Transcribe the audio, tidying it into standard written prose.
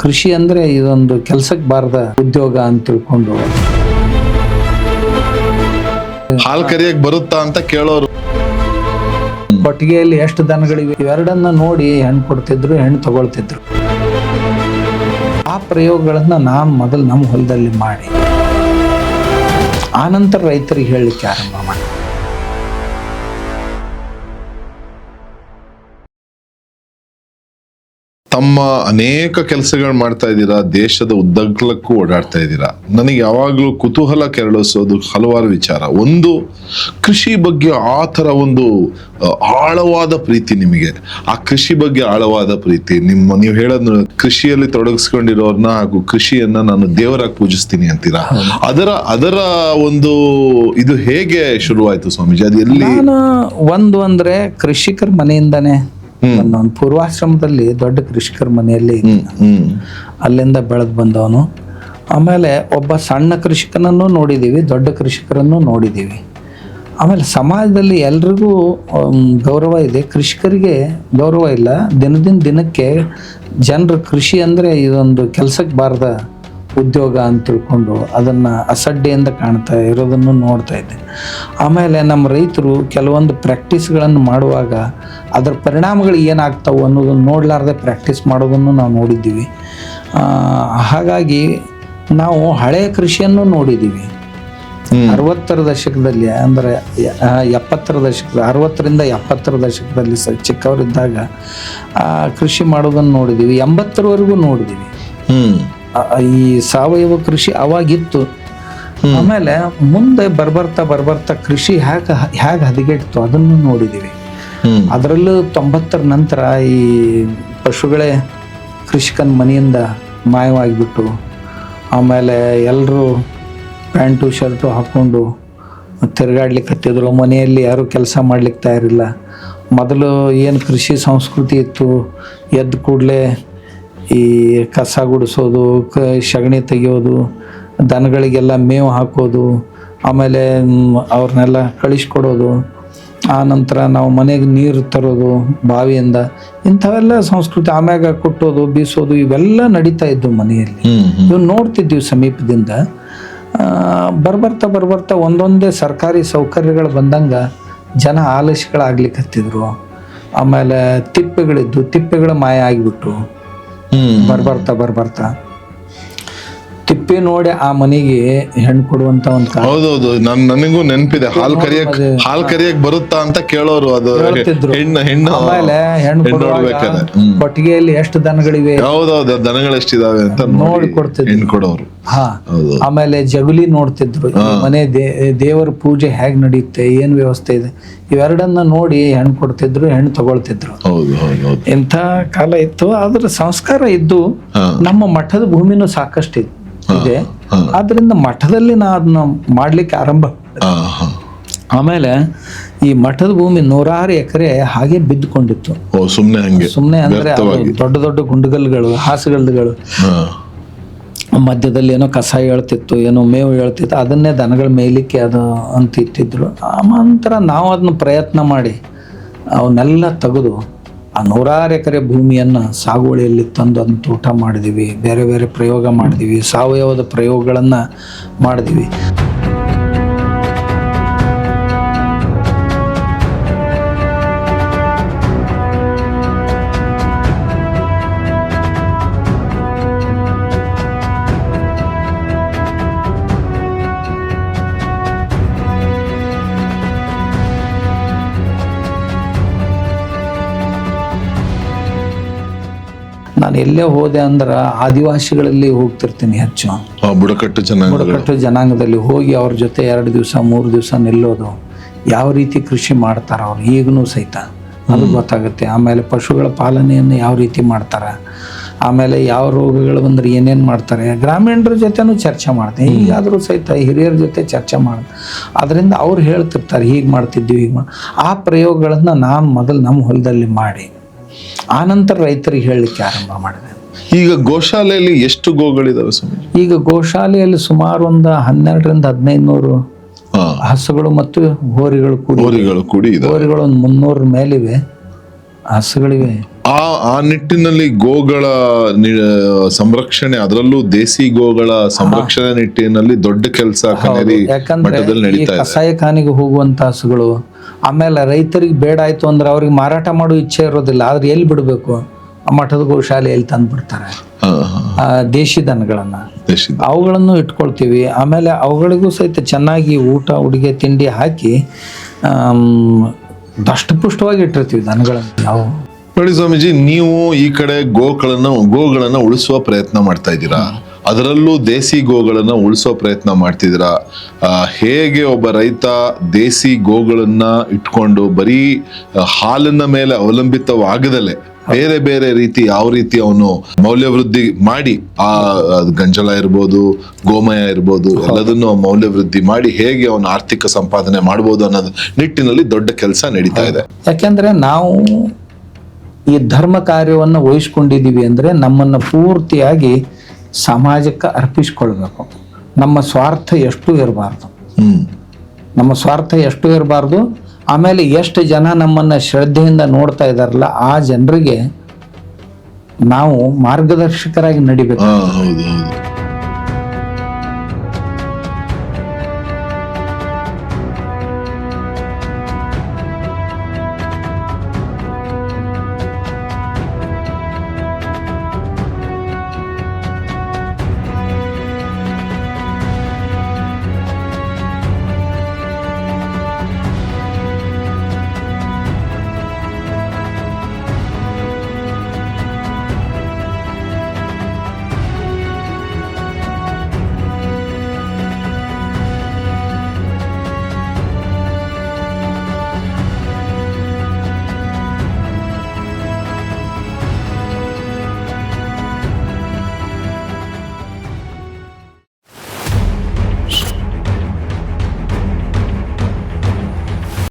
ಕೃಷಿ ಅಂದ್ರೆ ಇದೊಂದು ಕೆಲಸಕ್ಕೆ ಬಾರದ ಉದ್ಯೋಗ ಅಂತ ತಿಳ್ಕೊಂಡು ಹಾಲ್ ಕರಿಯಕ್ ಬರುತ್ತಾ ಅಂತ ಕೇಳೋರು. ಕೊಟ್ಟಿಗೆಯಲ್ಲಿ ಎಷ್ಟು ದನಗಳಿವೆ ಇವೆರಡನ್ನ ನೋಡಿ ಹೆಣ್ಣು ಕೊಡ್ತಿದ್ರು, ಹೆಣ್ಣು ತಗೊಳ್ತಿದ್ರು. ಆ ಪ್ರಯೋಗಗಳನ್ನ ನಾನು ಮೊದಲು ನಮ್ಮ ಹೊಲದಲ್ಲಿ ಮಾಡಿ ಆನಂತರ ರೈತರಿಗೆ ಹೇಳಲಿಕ್ಕೆ ಆರಂಭ ಮಾಡಿ. ತಮ್ಮ ಅನೇಕ ಕೆಲಸಗಳು ಮಾಡ್ತಾ ಇದ್ದೀರಾ, ದೇಶದ ಉದ್ದಗಲಕ್ಕೂ ಓಡಾಡ್ತಾ ಇದ್ದೀರಾ. ನನಗೆ ಯಾವಾಗಲೂ ಕುತೂಹಲ ಕೆರಳಿಸೋದು ಹಲವಾರು ವಿಚಾರ. ಒಂದು, ಕೃಷಿ ಬಗ್ಗೆ ಆ ಥರ ಒಂದು ಆಳವಾದ ಪ್ರೀತಿ ನಿಮಗೆ. ಆ ಕೃಷಿ ಬಗ್ಗೆ ಆಳವಾದ ಪ್ರೀತಿ ನೀವು ಹೇಳೋದು, ಕೃಷಿಯಲ್ಲಿ ತೊಡಗಿಸ್ಕೊಂಡಿರೋರ್ನ ಹಾಗೂ ಕೃಷಿಯನ್ನ ನಾನು ದೇವರಾಗಿ ಪೂಜಿಸ್ತೀನಿ ಅಂತೀರಾ. ಅದರ ಒಂದು ಇದು ಹೇಗೆ ಶುರುವಾಯ್ತು ಸ್ವಾಮೀಜಿ? ಅದು ಎಲ್ಲಿ? ಒಂದು ಅಂದ್ರೆ ಕೃಷಿಕರ ಮನೆಯಿಂದಾನೆ ಒಂದು ಪೂರ್ವಾಶ್ರಮದಲ್ಲಿ ದೊಡ್ಡ ಕೃಷಿಕರ ಮನೆಯಲ್ಲಿ ಅಲ್ಲಿಂದ ಬೆಳೆದು ಬಂದವನು. ಆಮೇಲೆ ಒಬ್ಬ ಸಣ್ಣ ಕೃಷಿಕನನ್ನು ನೋಡಿದ್ದೀವಿ, ದೊಡ್ಡ ಕೃಷಿಕರನ್ನು ನೋಡಿದ್ದೀವಿ. ಆಮೇಲೆ ಸಮಾಜದಲ್ಲಿ ಎಲ್ರಿಗೂ ಗೌರವ ಇದೆ, ಕೃಷಿಕರಿಗೆ ಗೌರವ ಇಲ್ಲ. ದಿನಕ್ಕೆ ಜನರು ಕೃಷಿ ಅಂದರೆ ಇದೊಂದು ಕೆಲಸಕ್ಕೆ ಬಾರದ ಉದ್ಯೋಗ ಅಂತ ತಿಳ್ಕೊಂಡು ಅದನ್ನು ಅಸಡ್ಡೆಯಿಂದ ಕಾಣ್ತಾ ಇರೋದನ್ನು ನೋಡ್ತಾ ಇದ್ದೆ. ಆಮೇಲೆ ನಮ್ಮ ರೈತರು ಕೆಲವೊಂದು ಪ್ರಾಕ್ಟೀಸ್ಗಳನ್ನು ಮಾಡುವಾಗ ಅದರ ಪರಿಣಾಮಗಳು ಏನಾಗ್ತಾವೆ ಅನ್ನೋದನ್ನು ನೋಡಲಾರ್ದೆ ಪ್ರಾಕ್ಟೀಸ್ ಮಾಡೋದನ್ನು ನಾವು ನೋಡಿದ್ದೀವಿ. ಹಾಗಾಗಿ ನಾವು ಹಳೆಯ ಕೃಷಿಯನ್ನು ನೋಡಿದ್ದೀವಿ. 60ರ ದಶಕದಲ್ಲಿ ಅಂದರೆ 70ರ ದಶಕದಲ್ಲಿ 60ರಿಂದ 70ರ ದಶಕದಲ್ಲಿ ಚಿಕ್ಕವರಿದ್ದಾಗ ಕೃಷಿ ಮಾಡೋದನ್ನು ನೋಡಿದ್ದೀವಿ. 80ರವರೆಗೂ ನೋಡಿದ್ದೀವಿ. ಈ ಸಾವಯವ ಕೃಷಿ ಅವಾಗಿತ್ತು. ಆಮೇಲೆ ಮುಂದೆ ಬರ್ಬರ್ತಾ ಕೃಷಿ ಹೇಗೆ ಹದಗೆಡ್ತು ಅದನ್ನು ನೋಡಿದ್ದೀವಿ. ಅದರಲ್ಲೂ 90ರ ನಂತರ ಈ ಪಶುಗಳೇ ಕೃಷಿಕನ ಮನೆಯಿಂದ ಮಾಯವಾಗಿಬಿಟ್ಟು, ಆಮೇಲೆ ಎಲ್ಲರೂ ಪ್ಯಾಂಟು ಶರ್ಟು ಹಾಕ್ಕೊಂಡು ತಿರುಗಾಡ್ಲಿಕ್ಕೆ ಹತ್ತಿದ್ರು. ಮನೆಯಲ್ಲಿ ಯಾರೂ ಕೆಲಸ ಮಾಡ್ಲಿಕ್ಕೆ ತಯಾರಿಲ್ಲ. ಮೊದಲು ಏನು ಕೃಷಿ ಸಂಸ್ಕೃತಿ ಇತ್ತು, ಎದ್ದ ಕೂಡಲೇ ಈ ಕಸ ಗುಡಿಸೋದು, ಸಗಣಿ ತೆಗೆಯೋದು, ದನಗಳಿಗೆಲ್ಲ ಮೇವು ಹಾಕೋದು, ಆಮೇಲೆ ಅವ್ರನ್ನೆಲ್ಲ ಕಳಿಸ್ಕೊಡೋದು, ಆ ನಂತರ ನಾವು ಮನೆಗೆ ನೀರು ತರೋದು ಬಾವಿಯಿಂದ, ಇಂಥವೆಲ್ಲ ಸಂಸ್ಕೃತಿ. ಆಮ್ಯಾಗ ಕೊಟ್ಟೋದು, ಬೀಸೋದು, ಇವೆಲ್ಲ ನಡೀತಾ ಇದ್ದು ಮನೆಯಲ್ಲಿ. ಇವು ನೋಡ್ತಿದ್ದೀವಿ ಸಮೀಪದಿಂದ. ಬರ್ಬರ್ತಾ ಒಂದೊಂದೇ ಸರ್ಕಾರಿ ಸೌಕರ್ಯಗಳು ಬಂದಂಗೆ ಜನ ಆಲಸ್ಯಗಳಾಗ್ಲಿಕ್ಕೆ ಹತ್ತಿದ್ರು. ಆಮೇಲೆ ತಿಪ್ಪೆಗಳು ಮಾಯ ಆಗಿಬಿಟ್ಟು ಬರ್ಬರ್ತಾ ತಿಪ್ಪೆ ನೋಡಿ ಆ ಮನೆಗೆ ಹೆಣ್ಣು ಕೊಡುವಂತ ಒಂದು ಕಾಲ. ಹೌದೌದು, ನನಗೂ ನೆನಪಿದೆ. ಹಾಲ್ ಕರಿಯಕ್ ಬರುತ್ತಾ ಅಂತ ಕೇಳೋರು. ಅದು ಆಮೇಲೆ ಹೆಣ್ಣು ಕೊಟ್ಟಿಗೆಯಲ್ಲಿ ಎಷ್ಟು ದನಗಳಿವೆ, ಹೌದೌದು, ದನಗಳು ಎಷ್ಟಿದಾವೆ ಅಂತ ನೋಡಿ ಕೊಡ್ತಿದ್ರು, ಹೆಣ್ಣು ಕೊಡೋರು. ಆಮೇಲೆ ಜಗುಲಿ ನೋಡ್ತಿದ್ರು, ಮನೆ ದೇವರ ಪೂಜೆ ಹೇಗ್ ನಡೆಯುತ್ತೆ, ಏನ್ ವ್ಯವಸ್ಥೆ ಇದೆ, ಇವೆರಡನ್ನ ನೋಡಿ ಹೆಣ್ಣು ಕೊಡ್ತಿದ್ರು, ಹೆಣ್ಣು ತಗೊಳ್ತಿದ್ರು. ಇಂಥ ಕಾಲ ಇತ್ತು. ಅದ್ರ ಸಂಸ್ಕಾರ ಇದ್ದು ನಮ್ಮ ಮಠದ ಭೂಮಿನೂ ಸಾಕಷ್ಟು ಇದೆ. ಆದ್ರಿಂದ ಮಠದಲ್ಲಿ ನಾ ಅದನ್ನ ಮಾಡ್ಲಿಕ್ಕೆ ಆರಂಭ. ಆಮೇಲೆ ಈ ಮಠದ ಭೂಮಿ 106 ಎಕರೆ ಹಾಗೆ ಬಿದ್ದುಕೊಂಡಿತ್ತು. ಸುಮ್ನೆ ಅಂದ್ರೆ ದೊಡ್ಡ ಗುಂಡುಗಲ್ಲುಗಳು, ಹಾಸುಗಲ್ಲುಗಳು, ಮಧ್ಯದಲ್ಲಿ ಏನೋ ಕಸ ಹೇಳ್ತಿತ್ತು, ಏನೋ ಮೇವು ಹೇಳ್ತಿತ್ತು, ಅದನ್ನೇ ದನಗಳ ಮೇಯ್ಲಿಕ್ಕೆ ಅದು ಅಂತ ಇಟ್ಟಿದ್ರು. ಆನಂತರ ನಾವು ಅದನ್ನ ಪ್ರಯತ್ನ ಮಾಡಿ ಅವನ್ನೆಲ್ಲ ತೆಗೆದು ಆ 106 ಎಕರೆ ಭೂಮಿಯನ್ನು ಸಾಗುವಳಿಯಲ್ಲಿ ತಂದು ಅದನ್ನ ತೋಟ ಮಾಡಿದೀವಿ. ಬೇರೆ ಬೇರೆ ಪ್ರಯೋಗ ಮಾಡಿದೀವಿ, ಸಾವಯವದ ಪ್ರಯೋಗಗಳನ್ನು ಮಾಡಿದೀವಿ. ನಾನು ಎಲ್ಲೇ ಹೋದೆ ಅಂದ್ರೆ ಆದಿವಾಸಿಗಳಲ್ಲಿ ಹೋಗ್ತಿರ್ತೀನಿ ಹೆಚ್ಚು. ಬುಡಕಟ್ಟು ಜನಾಂಗದಲ್ಲಿ ಹೋಗಿ ಅವ್ರ ಜೊತೆ 2 ದಿವಸ 3 ದಿವಸ ನಿಲ್ಲೋದು, ಯಾವ ರೀತಿ ಕೃಷಿ ಮಾಡ್ತಾರ ಅವ್ರು ಈಗನೂ ಸಹಿತ ಅದು ಗೊತ್ತಾಗುತ್ತೆ. ಆಮೇಲೆ ಪಶುಗಳ ಪಾಲನೆಯನ್ನು ಯಾವ ರೀತಿ ಮಾಡ್ತಾರೆ, ಆಮೇಲೆ ಯಾವ ರೋಗಗಳು ಬಂದ್ರೆ ಏನೇನು ಮಾಡ್ತಾರೆ, ಗ್ರಾಮೀಣರ ಜೊತೆನೂ ಚರ್ಚೆ ಮಾಡ್ತೀನಿ. ಈಗಾದರೂ ಸಹಿತ ಹಿರಿಯರ ಜೊತೆ ಚರ್ಚೆ ಮಾಡ್ದೆ. ಅದರಿಂದ ಅವ್ರು ಹೇಳ್ತಿರ್ತಾರೆ ಹೀಗೆ ಮಾಡ್ತಿದ್ದೀವಿ, ಆ ಪ್ರಯೋಗಗಳನ್ನು ನಾನು ಮೊದಲು ನಮ್ಮ ಹೊಲದಲ್ಲಿ ಮಾಡಿ ಆನಂತರ ರೈತರಿಗೆ ಹೇಳಲಿಕ್ಕೆ ಆರಂಭ ಮಾಡಿದೆ. ಈಗ ಗೋಶಾಲೆಯಲ್ಲಿ ಎಷ್ಟು ಗೋಗಳಿದಾವೆ ಸ್ವಾಮಿ? ಈಗ ಗೋಶಾಲೆಯಲ್ಲಿ ಸುಮಾರು ಒಂದು 1200ರಿಂದ 1500 ಹಸುಗಳು ಮತ್ತು ಹೋರಿಗಳು ಕೂಡಿ ಹೋರಿಗಳು ಒಂದು 300 ಮೇಲಿವೆ ಹಸುಗಳಿವೆ. ಆ ನಿಟ್ಟಿನಲ್ಲಿ ಗೋಗಳ ಸಂರಕ್ಷಣೆ, ಅದರಲ್ಲೂ ದೇಸಿ ಗೋಗಳ ಸಂರಕ್ಷಣೆ ನಿಟ್ಟಿನಲ್ಲಿ ದೊಡ್ಡ ಕೆಲಸ ಕನೇರಿ ಯಾಕಂದ್ರೆ ಮಟ್ಟದಲ್ಲಿ ಈ ನಡೀತಾ ಇದೆ. ಕಸಾಯಖಾನಿಗೆ ಹೋಗುವಂತ ಹಸುಗಳು, ಆಮೇಲೆ ರೈತರಿಗೆ ಬೇಡ ಆಯ್ತು ಅಂದ್ರೆ ಅವ್ರಿಗೆ ಮಾರಾಟ ಮಾಡೋ ಇಚ್ಛೆ ಇರೋದಿಲ್ಲ, ಆದ್ರೆ ಎಲ್ಲಿ ಬಿಡ್ಬೇಕು, ಆ ಮಠದ ಗೋಶಾಲೆ ಎಲ್ಲಿ ತಂದು ಬಿಡ್ತಾರೆ ದೇಶಿ ದನಗಳನ್ನ, ಅವುಗಳನ್ನು ಇಟ್ಕೊಳ್ತೀವಿ. ಆಮೇಲೆ ಅವುಗಳಿಗೂ ಸಹಿತ ಚೆನ್ನಾಗಿ ಊಟ, ಉಡುಗೆ, ತಿಂಡಿ ಹಾಕಿ ದಷ್ಟಪುಷ್ಟವಾಗಿ ಇಟ್ಟಿರ್ತೀವಿ ದನಗಳನ್ನು ನಾವು. ನೋಡಿ ಸ್ವಾಮೀಜಿ, ನೀವು ಈ ಕಡೆ ಗೋಗಳನ್ನ ಉಳಿಸುವ ಪ್ರಯತ್ನ ಮಾಡ್ತಾ ಇದ್ದೀರಾ, ಅದರಲ್ಲೂ ದೇಸಿ ಗೋಗಳನ್ನ ಉಳಿಸೋ ಪ್ರಯತ್ನ ಮಾಡ್ತಿದ್ದೀರಾ. ಹೇಗೆ ಒಬ್ಬ ರೈತ ದೇಸಿ ಗೋಗಳನ್ನ ಇಟ್ಕೊಂಡು ಬರೀ ಹಾಲಿನ ಮೇಲೆ ಅವಲಂಬಿತವಾಗದಲೆ ಬೇರೆ ಬೇರೆ ರೀತಿ ಯಾವ ರೀತಿ ಅವನು ಮೌಲ್ಯವೃದ್ಧಿ ಮಾಡಿ, ಆ ಗಂಜಲ ಇರ್ಬೋದು, ಗೋಮಯ ಇರ್ಬೋದು, ಎಲ್ಲದನ್ನು ಮೌಲ್ಯವೃದ್ಧಿ ಮಾಡಿ ಹೇಗೆ ಅವನು ಆರ್ಥಿಕ ಸಂಪಾದನೆ ಮಾಡ್ಬೋದು ಅನ್ನೋದು ನಿಟ್ಟಿನಲ್ಲಿ ದೊಡ್ಡ ಕೆಲಸ ನಡೀತಾ ಇದೆ. ಯಾಕೆಂದ್ರೆ ನಾವು ಈ ಧರ್ಮ ಕಾರ್ಯವನ್ನು ವಹಿಸ್ಕೊಂಡಿದ್ದೀವಿ ಅಂದ್ರೆ ನಮ್ಮನ್ನ ಪೂರ್ತಿಯಾಗಿ ಸಮಾಜಕ್ಕೆ ಅರ್ಪಿಸ್ಕೊಳ್ಬೇಕು. ನಮ್ಮ ಸ್ವಾರ್ಥ ಎಷ್ಟು ಇರಬಾರ್ದು, ನಮ್ಮ ಸ್ವಾರ್ಥ ಎಷ್ಟು ಇರಬಾರ್ದು. ಆಮೇಲೆ ಎಷ್ಟು ಜನ ನಮ್ಮನ್ನ ಶ್ರದ್ಧೆಯಿಂದ ನೋಡ್ತಾ ಇದಾರಲ್ಲ, ಆ ಜನರಿಗೆ ನಾವು ಮಾರ್ಗದರ್ಶಕರಾಗಿ ನಡಿಬೇಕು. ಹೌದು.